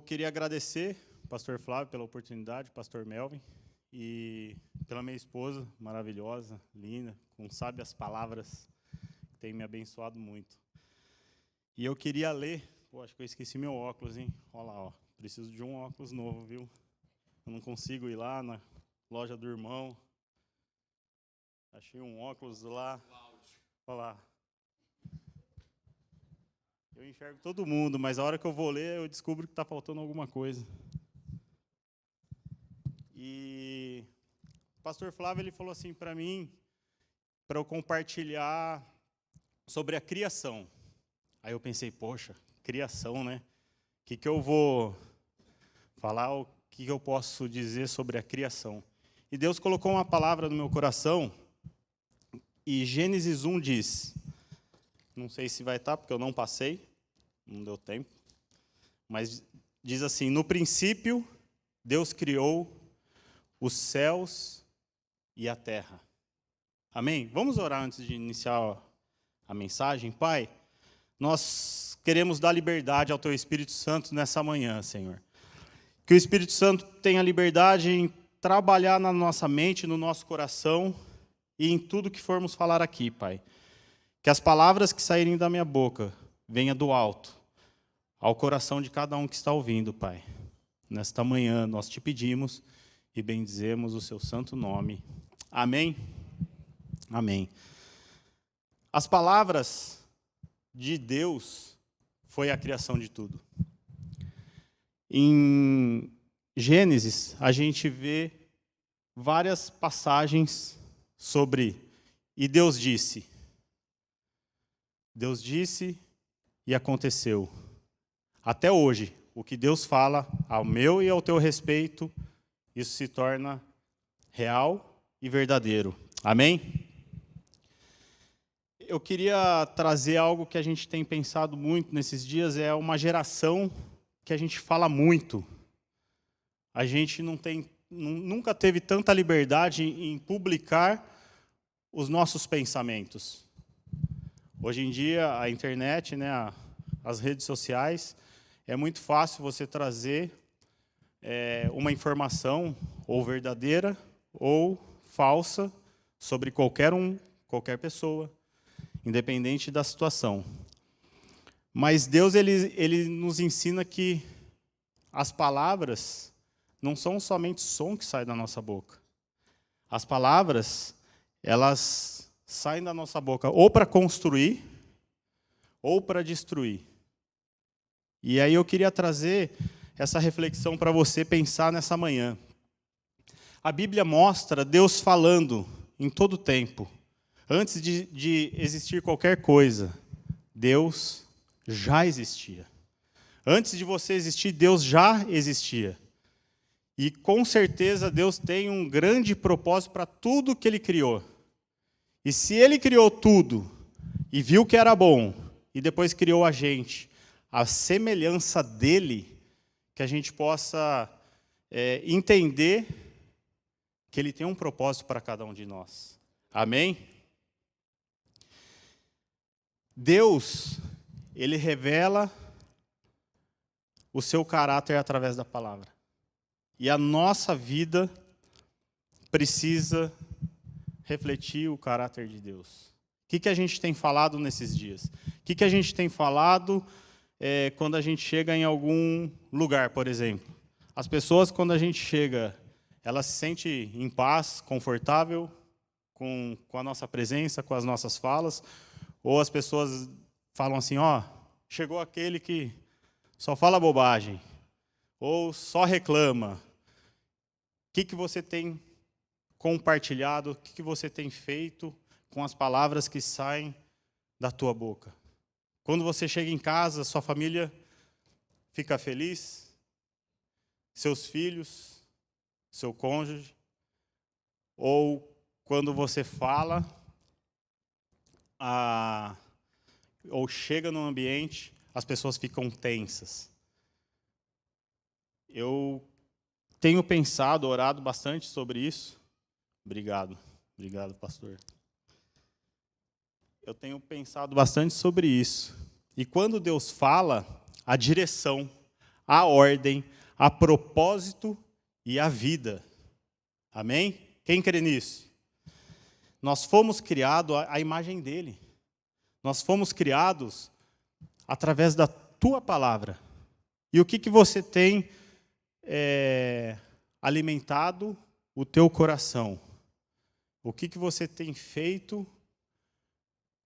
Queria agradecer ao pastor Flávio pela oportunidade, pastor Melvin, e pela minha esposa, maravilhosa, linda, com sábias palavras, que tem me abençoado muito. E eu queria ler, acho que eu esqueci meu óculos, hein? Olha lá, ó, preciso de um óculos novo, viu? Eu não consigo ir lá na loja do irmão. Achei um óculos lá. Olha lá. Eu enxergo todo mundo, mas a hora que eu vou ler, eu descubro que está faltando alguma coisa. E o pastor Flávio ele falou assim para mim, para eu compartilhar sobre a criação. Aí eu pensei, poxa, criação, né? O que eu vou falar, o que eu posso dizer sobre a criação? E Deus colocou uma palavra no meu coração, e Gênesis 1 diz, não sei se vai estar, porque eu não passei, não deu tempo, mas diz assim, no princípio, Deus criou os céus e a terra. Amém? Vamos orar antes de iniciar a mensagem. Pai, nós queremos dar liberdade ao Teu Espírito Santo nessa manhã, Senhor. Que o Espírito Santo tenha liberdade em trabalhar na nossa mente, no nosso coração e em tudo que formos falar aqui, Pai. Que as palavras que saírem da minha boca venham do alto, ao coração de cada um que está ouvindo, Pai. Nesta manhã nós te pedimos e bendizemos o seu santo nome. Amém? Amém. As palavras de Deus foi a criação de tudo. Em Gênesis, a gente vê várias passagens sobre e Deus disse. Deus disse e aconteceu. Até hoje, o que Deus fala ao meu e ao teu respeito, isso se torna real e verdadeiro. Amém? Eu queria trazer algo que a gente tem pensado muito nesses dias, é uma geração que a gente fala muito. A gente nunca teve tanta liberdade em publicar os nossos pensamentos. Hoje em dia, a internet, né, as redes sociais, é muito fácil você trazer uma informação ou verdadeira ou falsa sobre qualquer pessoa, independente da situação. Mas Deus ele nos ensina que as palavras não são somente som que sai da nossa boca. As palavras, elas saem da nossa boca ou para construir ou para destruir. E aí eu queria trazer essa reflexão para você pensar nessa manhã. A Bíblia mostra Deus falando em todo tempo. Antes de existir qualquer coisa, Deus já existia. Antes de você existir, Deus já existia. E com certeza Deus tem um grande propósito para tudo que Ele criou. E se Ele criou tudo e viu que era bom, e depois criou a gente, a semelhança dEle, que a gente possa entender que Ele tem um propósito para cada um de nós. Amém? Deus, Ele revela o seu caráter através da palavra. E a nossa vida precisa refletir o caráter de Deus. O que a gente tem falado nesses dias? O que a gente tem falado quando a gente chega em algum lugar, por exemplo? As pessoas, quando a gente chega, elas se sentem em paz, confortável com a nossa presença, com as nossas falas, ou as pessoas falam assim, chegou aquele que só fala bobagem, ou só reclama. O que você tem compartilhado, o que você tem feito com as palavras que saem da tua boca? Quando você chega em casa, sua família fica feliz? Seus filhos, seu cônjuge? Ou quando você fala, ou chega num ambiente, as pessoas ficam tensas? Eu tenho pensado, orado bastante sobre isso. Obrigado, pastor. Eu tenho pensado bastante sobre isso. E quando Deus fala, a direção, a ordem, a propósito e a vida. Amém? Quem crê nisso? Nós fomos criados à imagem dele. Nós fomos criados através da tua palavra. E o que você tem alimentado o teu coração? O que você tem feito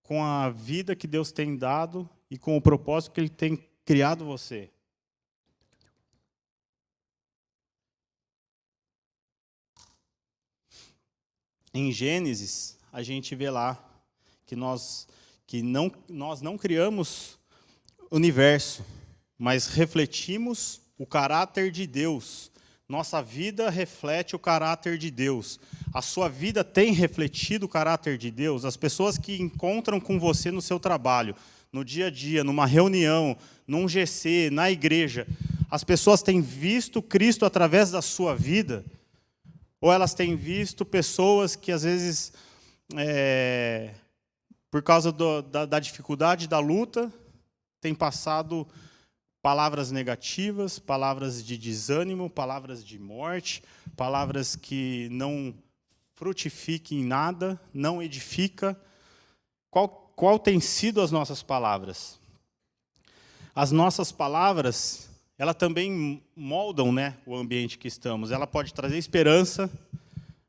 com a vida que Deus tem dado e com o propósito que Ele tem criado você? Em Gênesis, a gente vê lá que nós não criamos o universo, mas refletimos o caráter de Deus. Nossa vida reflete o caráter de Deus. A sua vida tem refletido o caráter de Deus? As pessoas que encontram com você no seu trabalho, no dia a dia, numa reunião, num GC, na igreja, as pessoas têm visto Cristo através da sua vida? Ou elas têm visto pessoas que, às vezes, por causa da dificuldade, da luta, têm passado palavras negativas, palavras de desânimo, palavras de morte, palavras que não frutificam em nada, não edificam. Qual tem sido as nossas palavras? As nossas palavras, ela também moldam, né, o ambiente que estamos. Ela pode trazer esperança,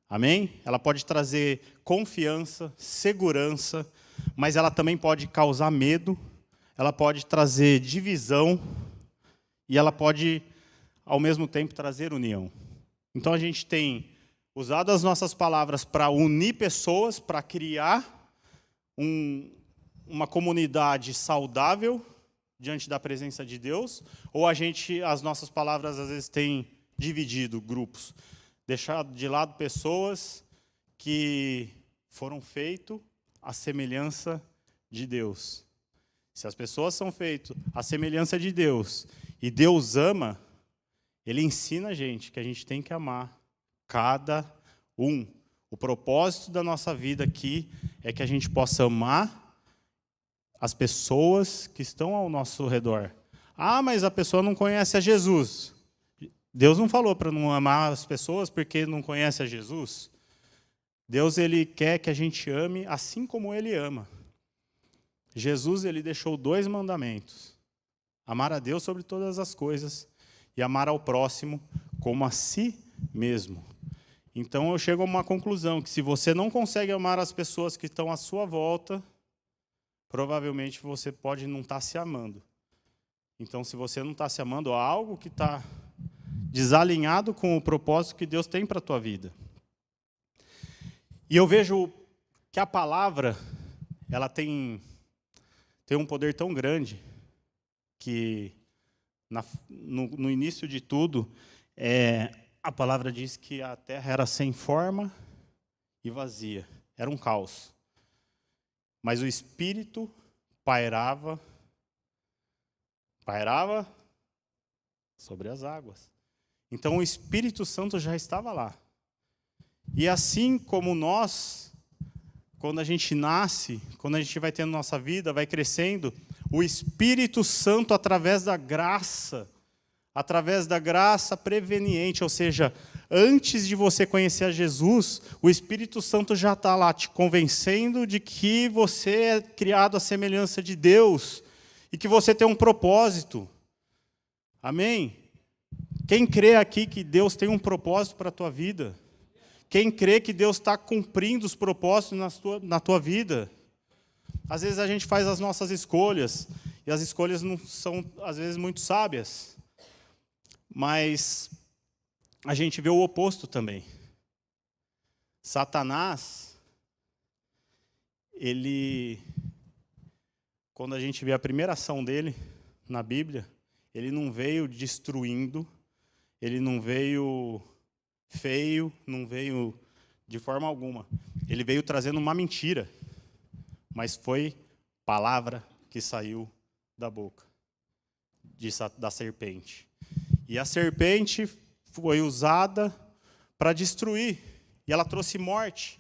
amém? Ela pode trazer confiança, segurança, mas ela também pode causar medo, ela pode trazer divisão e ela pode, ao mesmo tempo, trazer união. Então, a gente tem usado as nossas palavras para unir pessoas, para criar uma comunidade saudável diante da presença de Deus, ou as nossas palavras, às vezes, têm dividido grupos, deixado de lado pessoas que foram feitas à semelhança de Deus. Se as pessoas são feitas à semelhança de Deus, e Deus ama, Ele ensina a gente que a gente tem que amar cada um. O propósito da nossa vida aqui é que a gente possa amar as pessoas que estão ao nosso redor. Ah, mas a pessoa não conhece a Jesus. Deus não falou para não amar as pessoas porque não conhece a Jesus. Deus, Ele quer que a gente ame assim como Ele ama. Jesus, Ele deixou 2 mandamentos. Amar a Deus sobre todas as coisas e amar ao próximo como a si mesmo. Então, eu chego a uma conclusão, que se você não consegue amar as pessoas que estão à sua volta, provavelmente você pode não estar se amando. Então, se você não está se amando, há algo que está desalinhado com o propósito que Deus tem para a tua vida. E eu vejo que a palavra, ela tem um poder tão grande que, no início de tudo, a palavra diz que a terra era sem forma e vazia. Era um caos. Mas o Espírito pairava sobre as águas. Então, o Espírito Santo já estava lá. E assim como nós, quando a gente nasce, quando a gente vai tendo nossa vida, vai crescendo, o Espírito Santo, através da graça preveniente, ou seja, antes de você conhecer a Jesus, o Espírito Santo já está lá te convencendo de que você é criado à semelhança de Deus e que você tem um propósito. Amém? Quem crê aqui que Deus tem um propósito para a tua vida? Quem crê que Deus está cumprindo os propósitos na tua vida? Às vezes a gente faz as nossas escolhas, e as escolhas não são, às vezes, muito sábias. Mas a gente vê o oposto também. Satanás, quando a gente vê a primeira ação dele na Bíblia, ele não veio destruindo, ele não veio feio, não veio de forma alguma. Ele veio trazendo uma mentira, mas foi palavra que saiu da boca da serpente. E a serpente foi usada para destruir, e ela trouxe morte.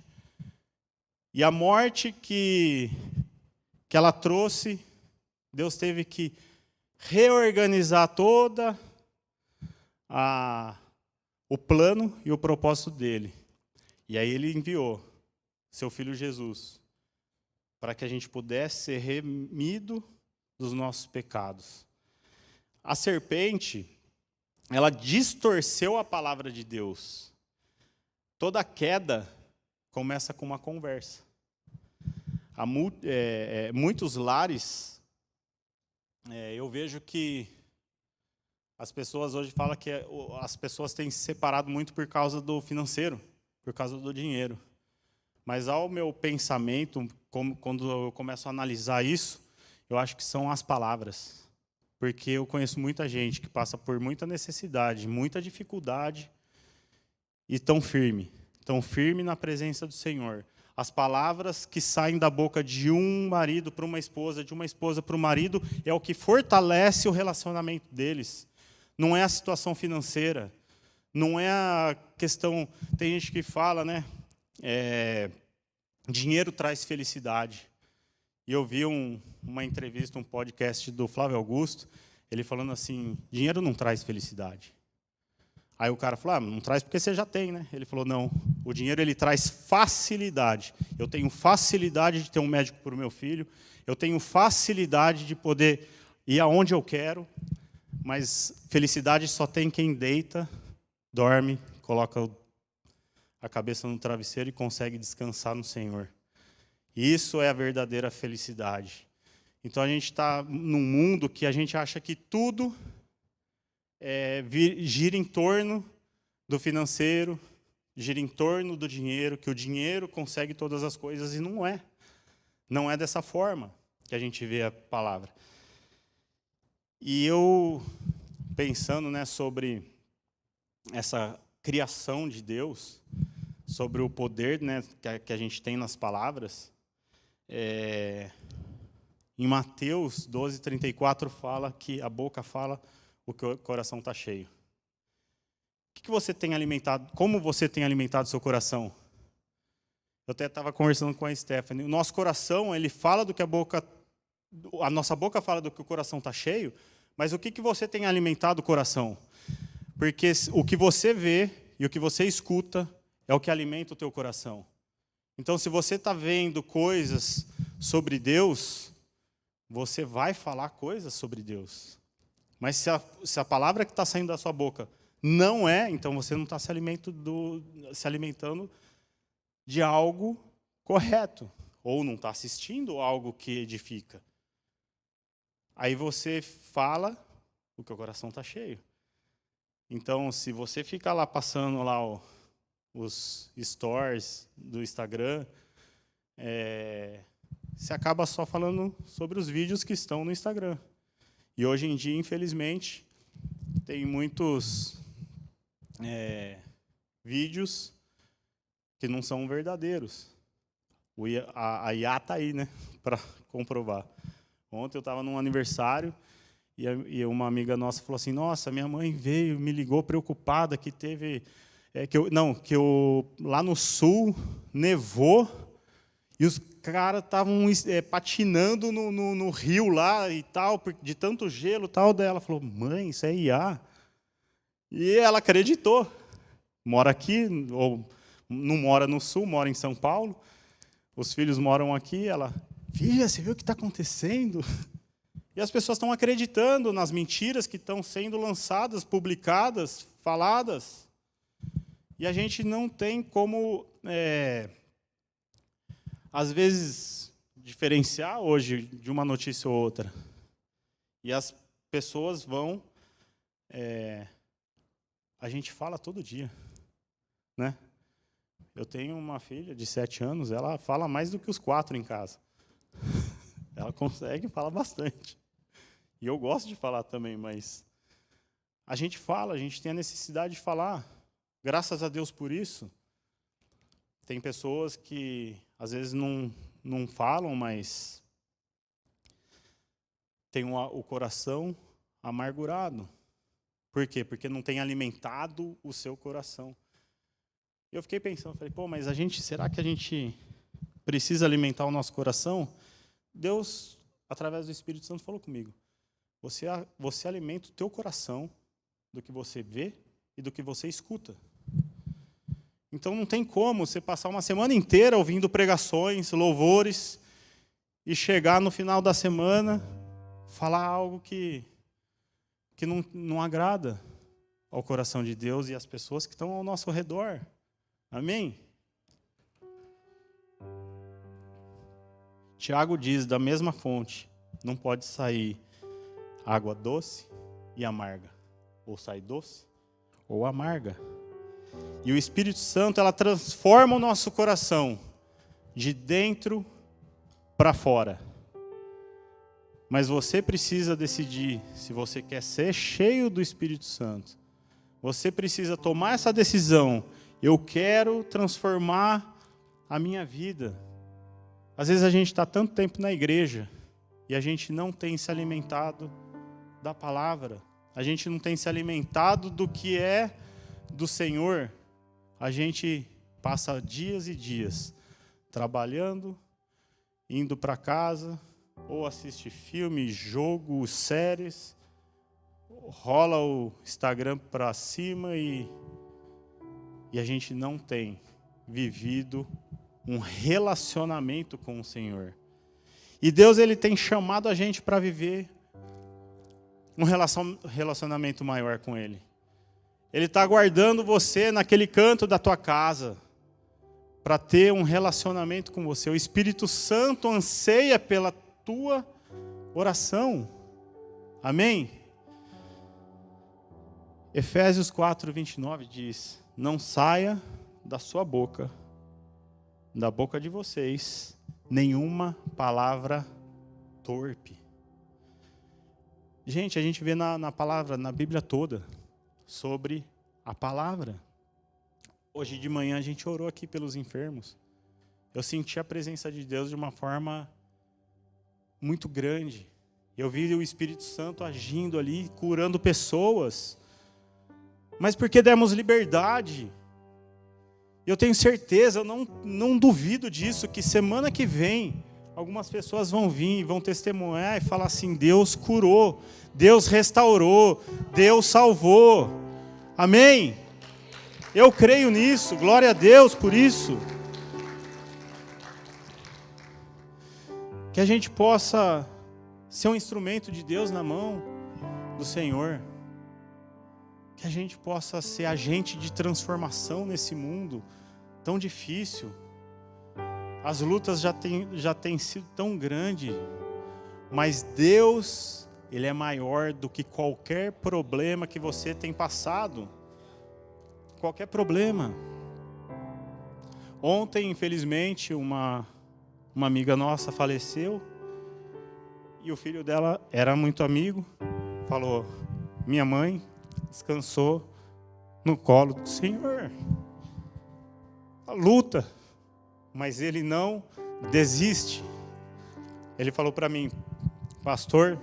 E a morte que ela trouxe, Deus teve que reorganizar toda o plano e o propósito dele. E aí ele enviou seu Filho Jesus para que a gente pudesse ser remido dos nossos pecados. A serpente, ela distorceu a palavra de Deus. Toda queda começa com uma conversa. Muitos lares, eu vejo que as pessoas hoje falam que as pessoas têm se separado muito por causa do financeiro, por causa do dinheiro. Mas ao meu pensamento, quando eu começo a analisar isso, eu acho que são as palavras. Porque eu conheço muita gente que passa por muita necessidade, muita dificuldade, e tão firme na presença do Senhor. As palavras que saem da boca de um marido para uma esposa, de uma esposa para o marido, é o que fortalece o relacionamento deles. Não é a situação financeira, não é a questão... Tem gente que fala, né? Dinheiro traz felicidade. E eu vi uma entrevista, um podcast do Flávio Augusto, ele falando assim, dinheiro não traz felicidade. Aí o cara falou, não traz porque você já tem, né? Ele falou, não, o dinheiro ele traz facilidade. Eu tenho facilidade de ter um médico para o meu filho, eu tenho facilidade de poder ir aonde eu quero, mas felicidade só tem quem deita, dorme, coloca a cabeça no travesseiro e consegue descansar no Senhor. Isso é a verdadeira felicidade. Então a gente está num mundo que a gente acha que tudo gira em torno do financeiro, gira em torno do dinheiro, que o dinheiro consegue todas as coisas, e não é. Não é dessa forma que a gente vê a palavra. E eu, pensando, né, sobre essa criação de Deus, sobre o poder, né, que a gente tem nas palavras, em Mateus 12:34 fala que a boca fala o que o coração está cheio. O que você tem alimentado? Como você tem alimentado seu coração? Eu até estava conversando com a Stephanie. O nosso coração, ele fala do que a nossa boca fala do que o coração está cheio, mas o que você tem alimentado o coração? Porque o que você vê e o que você escuta é o que alimenta o teu coração. Então, se você está vendo coisas sobre Deus, você vai falar coisas sobre Deus. Mas se a palavra que está saindo da sua boca não é, então você não está se alimentando de algo correto, ou não está assistindo algo que edifica. Aí você fala o que o coração está cheio. Então, se você fica lá passando lá os stories do Instagram, você acaba só falando sobre os vídeos que estão no Instagram. E hoje em dia, infelizmente, tem muitos vídeos que não são verdadeiros. A IA está aí, né, para comprovar. Ontem eu estava num aniversário e uma amiga nossa falou assim, nossa, minha mãe veio, me ligou preocupada que teve... lá no sul nevou e os caras estavam patinando no rio lá e tal, de tanto gelo e tal. Daí ela falou, mãe, isso é IA. E ela acreditou. Mora aqui, ou não mora no sul, mora em São Paulo. Os filhos moram aqui. Ela, filha, você viu o que está acontecendo? E as pessoas estão acreditando nas mentiras que estão sendo lançadas, publicadas, faladas. E a gente não tem como, às vezes, diferenciar hoje de uma notícia ou outra. E as pessoas vão... a gente fala todo dia, né? Eu tenho uma filha de 7 anos, ela fala mais do que os 4 em casa. Ela consegue falar bastante. E eu gosto de falar também, mas a gente fala, a gente tem a necessidade de falar. Graças a Deus por isso. Tem pessoas que, às vezes, não falam, mas tem o coração amargurado. Por quê? Porque não tem alimentado o seu coração. Eu fiquei pensando, falei, mas será que a gente precisa alimentar o nosso coração? Deus, através do Espírito Santo, falou comigo. Você alimenta o teu coração do que você vê e do que você escuta. Então não tem como você passar uma semana inteira ouvindo pregações, louvores, e chegar no final da semana, falar algo que não agrada ao coração de Deus e às pessoas que estão ao nosso redor. Amém? Tiago diz, da mesma fonte, não pode sair água doce e amarga. Ou sai doce ou amarga. E o Espírito Santo, ela transforma o nosso coração de dentro para fora. Mas você precisa decidir se você quer ser cheio do Espírito Santo. Você precisa tomar essa decisão. Eu quero transformar a minha vida. Às vezes a gente está tanto tempo na igreja e a gente não tem se alimentado da palavra. A gente não tem se alimentado do que é do Senhor. A gente passa dias e dias trabalhando, indo para casa, ou assiste filme, jogo, séries, rola o Instagram para cima e a gente não tem vivido um relacionamento com o Senhor. E Deus, ele tem chamado a gente para viver um relacionamento maior com Ele. Ele está aguardando você naquele canto da tua casa para ter um relacionamento com você. O Espírito Santo anseia pela tua oração. Amém? Efésios 4:29 diz: não saia da sua boca, da boca de vocês, nenhuma palavra torpe. Gente, a gente vê na palavra, na Bíblia toda, sobre a palavra. Hoje de manhã a gente orou aqui pelos enfermos. Eu senti a presença de Deus de uma forma muito grande. Eu vi o Espírito Santo agindo ali, curando pessoas. Mas porque demos liberdade. Eu tenho certeza, eu não duvido disso, que semana que vem algumas pessoas vão vir, vão testemunhar e falar assim: Deus curou, Deus restaurou, Deus salvou. Amém? Eu creio nisso, glória a Deus por isso. Que a gente possa ser um instrumento de Deus na mão do Senhor. Que a gente possa ser agente de transformação nesse mundo tão difícil. As lutas já têm sido tão grandes, mas Deus, Ele é maior do que qualquer problema que você tem passado. Qualquer problema. Ontem, infelizmente, uma amiga nossa faleceu e o filho dela era muito amigo. Falou: minha mãe descansou no colo do Senhor. A luta. Mas ele não desiste. Ele falou para mim: pastor,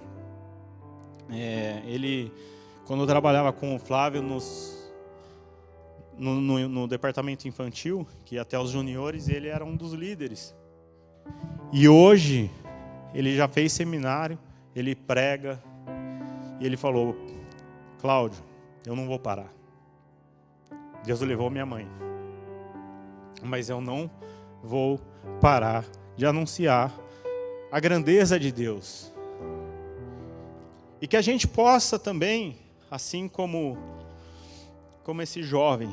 quando eu trabalhava com o Flávio no departamento infantil, que até os juniores, ele era um dos líderes. E hoje, ele já fez seminário, ele prega, e ele falou: Cláudio, eu não vou parar. Deus levou minha mãe, mas eu não vou parar de anunciar a grandeza de Deus. E que a gente possa também, assim como esse jovem,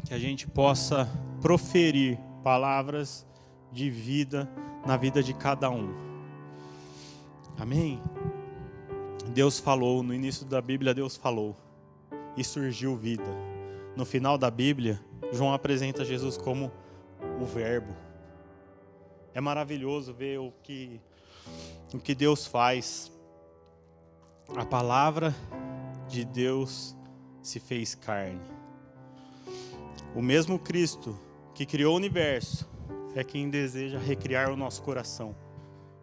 que a gente possa proferir palavras de vida na vida de cada um. Amém? Deus falou, no início da Bíblia Deus falou, e surgiu vida. No final da Bíblia, João apresenta Jesus como o Verbo. É maravilhoso ver o que Deus faz. A palavra de Deus se fez carne. O mesmo Cristo que criou o universo é quem deseja recriar o nosso coração.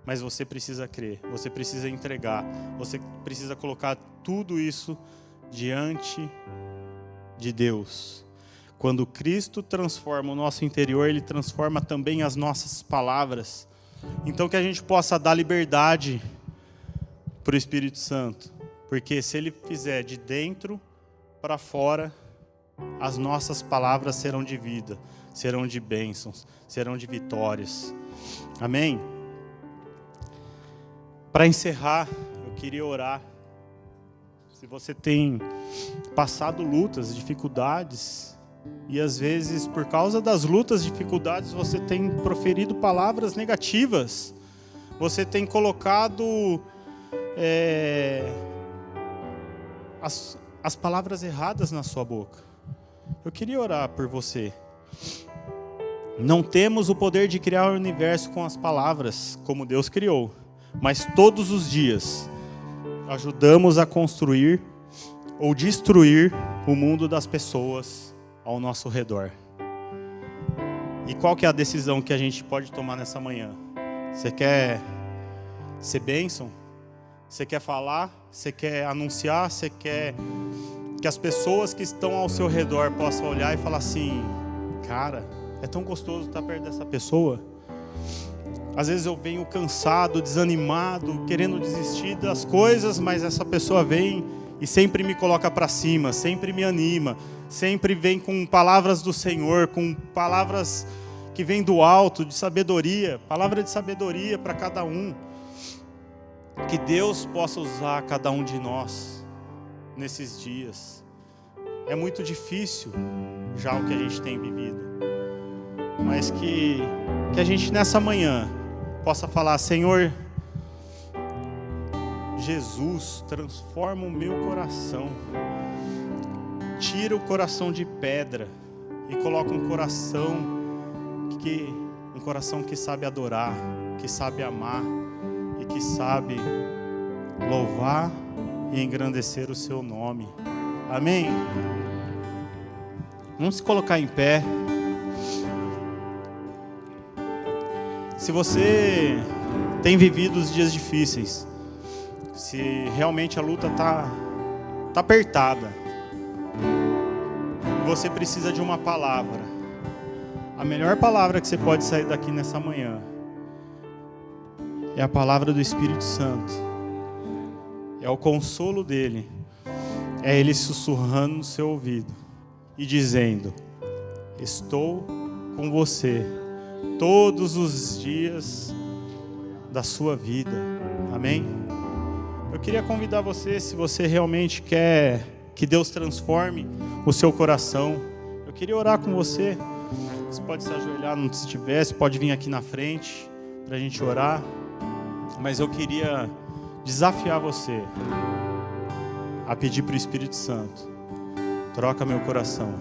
Mas você precisa crer, você precisa entregar, você precisa colocar tudo isso diante de Deus. Quando Cristo transforma o nosso interior, Ele transforma também as nossas palavras. Então que a gente possa dar liberdade para o Espírito Santo. Porque se Ele fizer de dentro para fora, as nossas palavras serão de vida, serão de bênçãos, serão de vitórias. Amém? Para encerrar, eu queria orar. Se você tem passado lutas, dificuldades, e às vezes por causa das lutas, dificuldades, você tem proferido palavras negativas, você tem colocado as palavras erradas na sua boca. Eu queria orar por você. Não temos o poder de criar o universo com as palavras, como Deus criou, mas todos os dias ajudamos a construir ou destruir o mundo das pessoas ao nosso redor. E qual que é a decisão que a gente pode tomar nessa manhã? Você quer ser bênção? Você quer falar? Você quer anunciar? Você quer que as pessoas que estão ao seu redor possam olhar e falar assim: cara, é tão gostoso estar perto dessa pessoa? Às vezes eu venho cansado, desanimado, querendo desistir das coisas, mas essa pessoa vem e sempre me coloca para cima, sempre me anima, sempre vem com palavras do Senhor, com palavras que vêm do alto, de sabedoria, palavra de sabedoria para cada um. Que Deus possa usar cada um de nós nesses dias. É muito difícil já o que a gente tem vivido, mas que a gente nessa manhã possa falar: Senhor Jesus, transforma o meu coração, tira o coração de pedra e coloca um coração que sabe adorar, que sabe amar e que sabe louvar e engrandecer o seu nome. Amém? Vamos se colocar em pé. Se você tem vivido os dias difíceis, se realmente a luta está apertada, você precisa de uma palavra. A melhor palavra que você pode sair daqui nessa manhã é a palavra do Espírito Santo. É o consolo dele. É ele sussurrando no seu ouvido e dizendo: estou com você todos os dias da sua vida. Amém? Eu queria convidar você, se você realmente quer que Deus transforme o seu coração, eu queria orar com você. Você pode se ajoelhar, não se estiver, você pode vir aqui na frente para a gente orar. Mas eu queria desafiar você a pedir para o Espírito Santo: troca meu coração,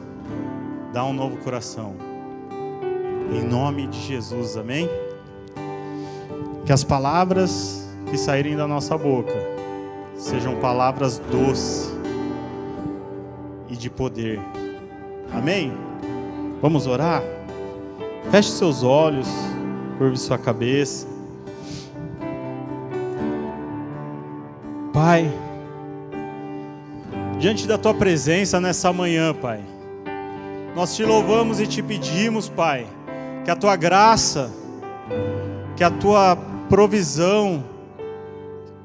dá um novo coração. Em nome de Jesus, amém? Que as palavras que saírem da nossa boca sejam palavras doces e de poder. Amém? Vamos orar? Feche seus olhos, curve sua cabeça. Pai, diante da Tua presença nessa manhã, Pai, nós Te louvamos e Te pedimos, Pai, que a Tua graça, que a Tua provisão,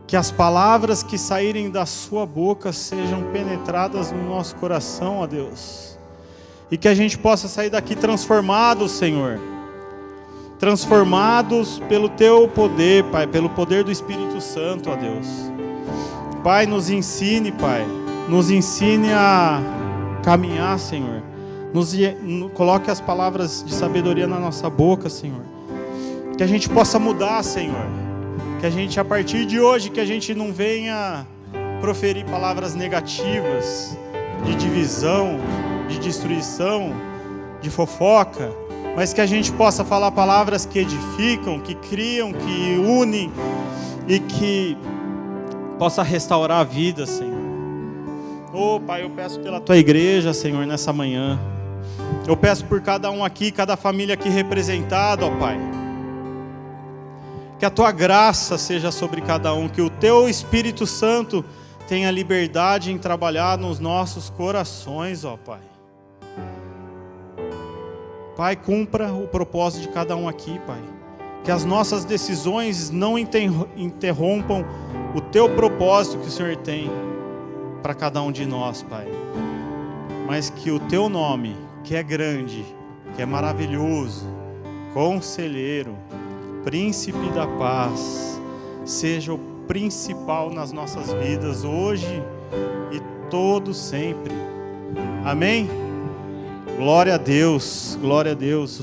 que as palavras que saírem da Sua boca sejam penetradas no nosso coração, ó Deus. E que a gente possa sair daqui transformados, Senhor. Transformados pelo Teu poder, Pai, pelo poder do Espírito Santo, ó Deus. Pai, nos ensine, Pai. Nos ensine a caminhar, Senhor. Coloque as palavras de sabedoria na nossa boca, Senhor. Que a gente possa mudar, Senhor. Que a gente, a partir de hoje, que a gente não venha proferir palavras negativas, de divisão, de destruição, de fofoca, mas que a gente possa falar palavras que edificam, que criam, que unem e que possa restaurar a vida, Senhor. Oh, Pai, eu peço pela Tua igreja, Senhor, nessa manhã. Eu peço por cada um aqui, cada família aqui representada, ó Pai. Que a Tua graça seja sobre cada um, que o Teu Espírito Santo tenha liberdade em trabalhar nos nossos corações, ó Pai. Pai, cumpra o propósito de cada um aqui, Pai. Que as nossas decisões não interrompam o Teu propósito que o Senhor tem. para cada um de nós, Pai. Mas que o Teu nome, que é grande, que é maravilhoso, Conselheiro, Príncipe da Paz, seja o principal nas nossas vidas, hoje e todo sempre. Amém? Glória a Deus, glória a Deus.